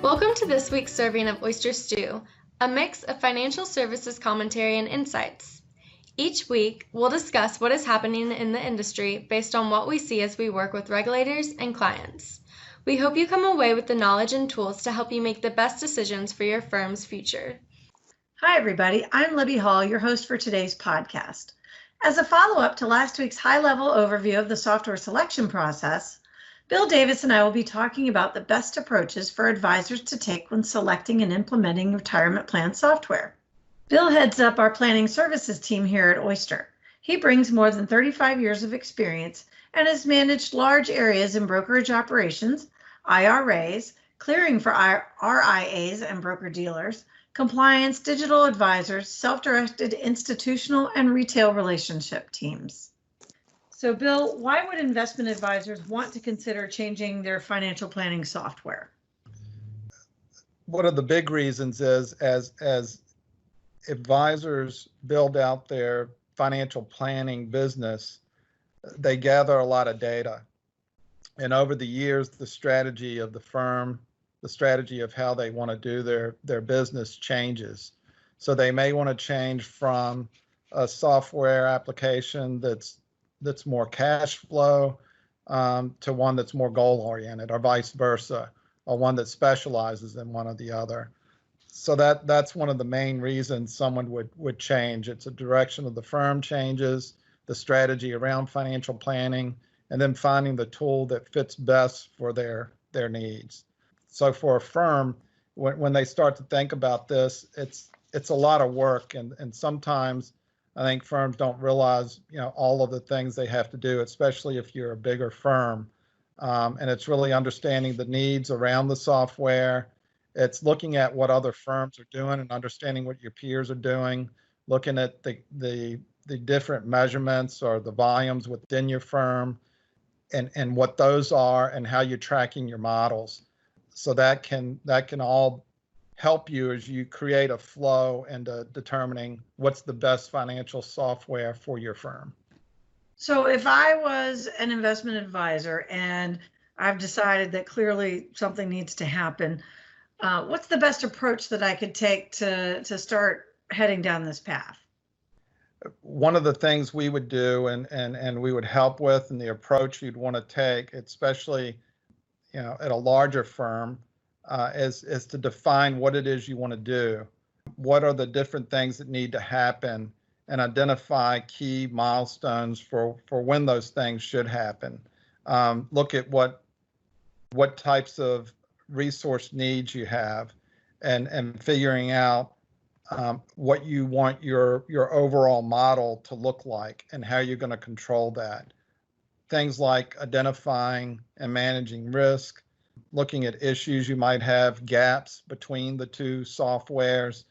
Welcome to this week's serving of Oyster Stew, a mix of financial services commentary and insights. Each week, we'll discuss what is happening in the industry based on what we see as we work with regulators and clients. We hope you come away with the knowledge and tools to help you make the best decisions for your firm's future. Hi, everybody. I'm Libby Hall, your host for today's podcast. As a follow-up to last week's high-level overview of the software selection process, Bill Davis and I will be talking about the best approaches for advisors to take when selecting and implementing retirement plan software. Bill heads up our planning services team here at Oyster. He brings more than 35 years of experience and has managed large areas in brokerage operations, IRAs, clearing for RIAs and broker-dealers, compliance, digital advisors, self-directed institutional and retail relationship teams. So Bill, why would investment advisors want to consider changing their financial planning software? One of the big reasons is as advisors build out their financial planning business, they gather a lot of data. And over the years, the strategy of the firm, the strategy of how they want to do their business changes. So they may want to change from a software application that's more cash flow to one that's more goal oriented, or vice versa, or one that specializes in one or the other. So that's one of the main reasons someone would change. It's a direction of the firm changes, the strategy around financial planning, and then finding the tool that fits best for their needs. So for a firm, when they start to think about this, it's a lot of work, and sometimes I think firms don't realize all of the things they have to do, especially if you're a bigger firm. And it's really understanding the needs around the software. It's looking at what other firms are doing and understanding what your peers are doing, looking at the different measurements or the volumes within your firm and what those are and how you're tracking your models. So that can all help you as you create a flow into determining what's the best financial software for your firm. So if I was an investment advisor and I've decided that clearly something needs to happen, what's the best approach that I could take to start heading down this path? One of the things we would do and we would help with, and the approach you'd want to take, especially at a larger firm, is to define what it is you want to do. What are the different things that need to happen, and identify key milestones for when those things should happen. Look at what types of resource needs you have, and figuring out what you want your overall model to look like and how you're going to control that. Things like identifying and managing risk, looking at issues you might have, gaps between the two softwares,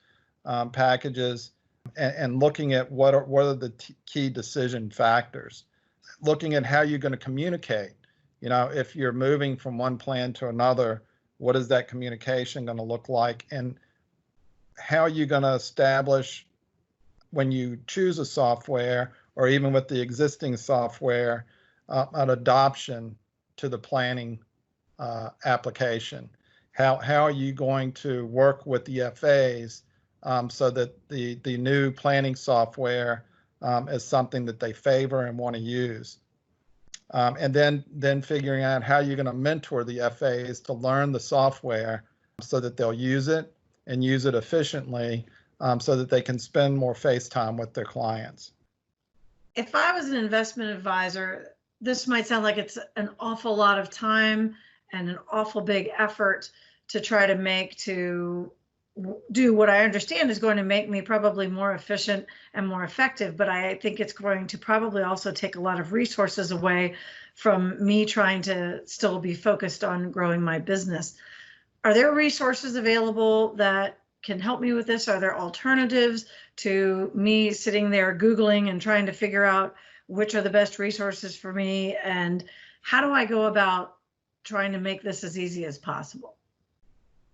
packages, and looking at what are the key decision factors. Looking at how you're going to communicate. If you're moving from one plan to another, what is that communication going to look like? And how are you going to establish, when you choose a software, or even with the existing software, an adoption to the planning application? How are you going to work with the FAs so that the new planning software is something that they favor and want to use? And then figuring out how you're going to mentor the FAs to learn the software so that they'll use it and use it efficiently, so that they can spend more face time with their clients. If I was an investment advisor, this might sound like it's an awful lot of time and an awful big effort to try to do what I understand is going to make me probably more efficient and more effective, but I think it's going to probably also take a lot of resources away from me trying to still be focused on growing my business. Are there resources available that can help me with this? Are there alternatives to me sitting there Googling and trying to figure out which are the best resources for me? And how do I go about trying to make this as easy as possible?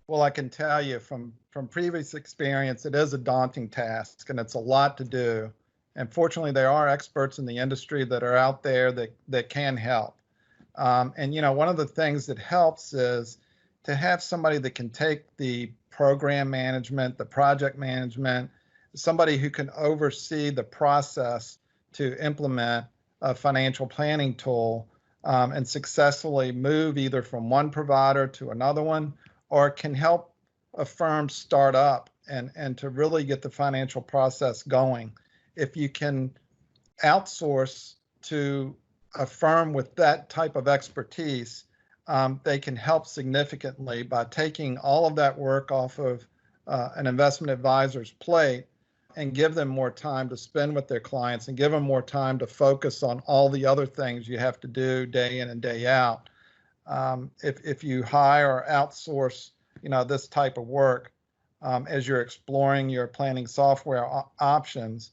Well, I can tell you from previous experience, it is a daunting task and it's a lot to do. And fortunately, there are experts in the industry that are out there that can help. And one of the things that helps is to have somebody that can take the program management, the project management, somebody who can oversee the process to implement a financial planning tool and successfully move either from one provider to another one, or can help a firm start up and to really get the financial process going. If you can outsource to a firm with that type of expertise, they can help significantly by taking all of that work off of an investment advisor's plate and give them more time to spend with their clients and give them more time to focus on all the other things you have to do day in and day out. If you hire or outsource, this type of work, as you're exploring your planning software options,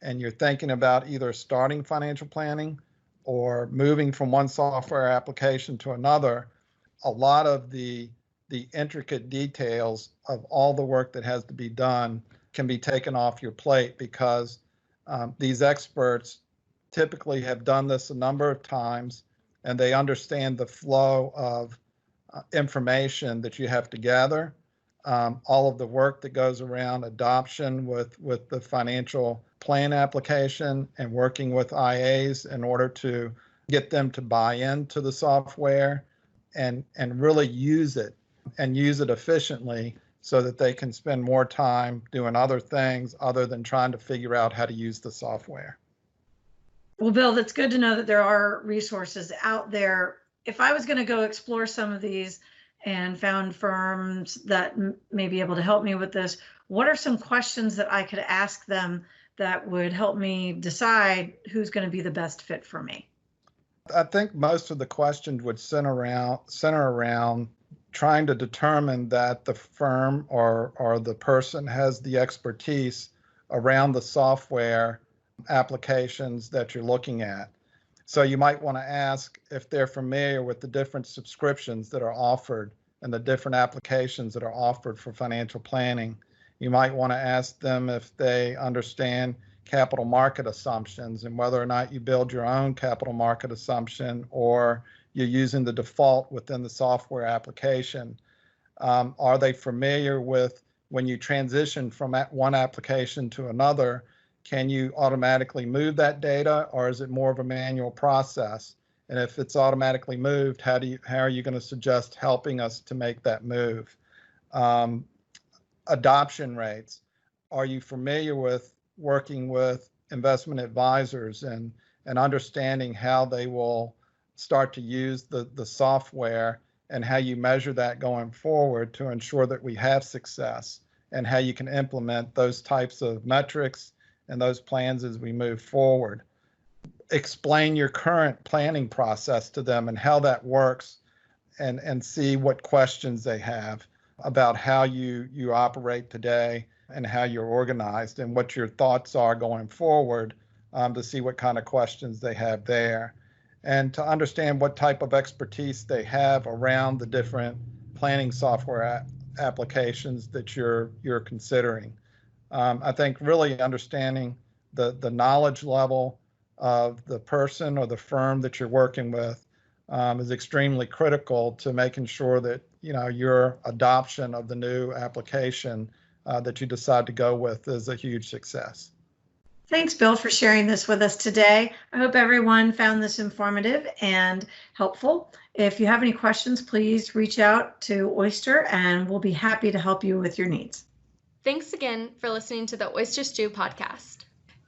and you're thinking about either starting financial planning or moving from one software application to another, a lot of the intricate details of all the work that has to be done can be taken off your plate, because these experts typically have done this a number of times, and they understand the flow of information that you have to gather, all of the work that goes around adoption with the financial plan application and working with IAs in order to get them to buy into the software and really use it and use it efficiently so that they can spend more time doing other things other than trying to figure out how to use the software. Well, Bill, that's good to know that there are resources out there. If I was going to go explore some of these and found firms that may be able to help me with this, what are some questions that I could ask them that would help me decide who's going to be the best fit for me? I think most of the questions would center around trying to determine that the firm or the person has the expertise around the software applications that you're looking at. So you might want to ask if they're familiar with the different subscriptions that are offered and the different applications that are offered for financial planning. You might want to ask them if they understand capital market assumptions and whether or not you build your own capital market assumption or you're using the default within the software application. Are they familiar with when you transition from one application to another? Can you automatically move that data, or is it more of a manual process? And if it's automatically moved, how are you going to suggest helping us to make that move? Adoption rates. Are you familiar with working with investment advisors and understanding how they will start to use the software and how you measure that going forward to ensure that we have success, and how you can implement those types of metrics and those plans as we move forward? Explain your current planning process to them and how that works, and see what questions they have about how you operate today and how you're organized and what your thoughts are going forward, to see what kind of questions they have there, and to understand what type of expertise they have around the different planning software applications that you're considering. I think really understanding the knowledge level of the person or the firm that you're working with is extremely critical to making sure that your adoption of the new application that you decide to go with is a huge success. Thanks, Bill, for sharing this with us today. I hope everyone found this informative and helpful. If you have any questions, please reach out to Oyster and we'll be happy to help you with your needs. Thanks again for listening to the Oyster Stew podcast.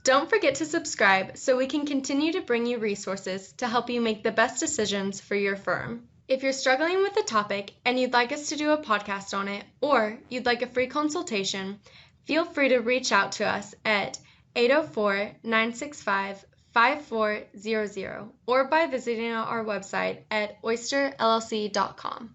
Don't forget to subscribe so we can continue to bring you resources to help you make the best decisions for your firm. If you're struggling with a topic and you'd like us to do a podcast on it, or you'd like a free consultation, feel free to reach out to us at 804-965-5400 or by visiting our website at oysterllc.com.